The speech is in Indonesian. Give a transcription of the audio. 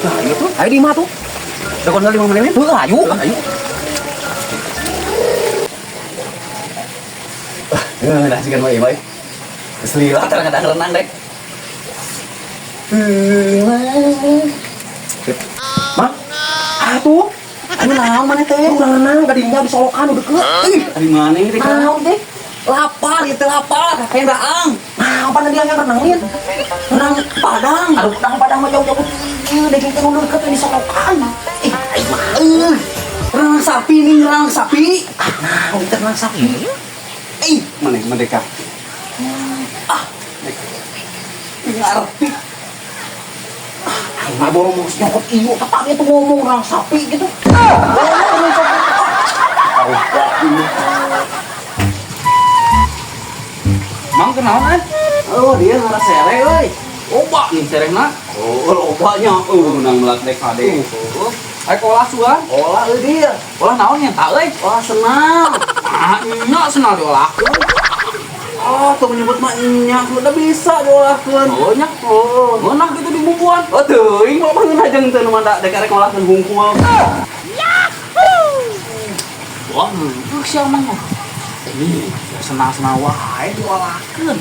Nah, itu. Ayo di mah tuh. Dekon kali 5 menit. Ayo. Ayo. Nah, sikan bae bae. Selila kadang-kadang renang deh. Mak, atuh. Ayo naon mana teh? Urang renang gadinya disolokan udah deket. Di mana ini teh? Naon teh? Lapar gitu lapar. Kayak daang. Nah, apa dia yang renangin? Renang Padang. Aduh, Padang mah jauh-jauh. Daging teh udah deket disolokan. Ayo mah. Renang sapi nih, renang sapi. Nah, kita renang sapi. Mana merdeka? Ngerti. Nggak boleh mau nyokot iyo, tapi itu ngomong orang sapi gitu. Mang kenalan? Oh dia ngarah sere, oi. Oba nih serehna. Oh, lobanya. Menang melak dek hade. Ayo olah suan. Olah dia. Olah naon nya tak euy? Olah senang. Ah, nya senang diolah. Oh, tuh menyebut mah nyak, udah bisa diolahkeun. Oh nya. Oh, meunah gitu di bumbuan. Oh, teuing mah pangeun aja teu nu mah dek arek ngolahkeun hungkul. Wah, sia mang. Ih, senang-senang wae diolahkeun.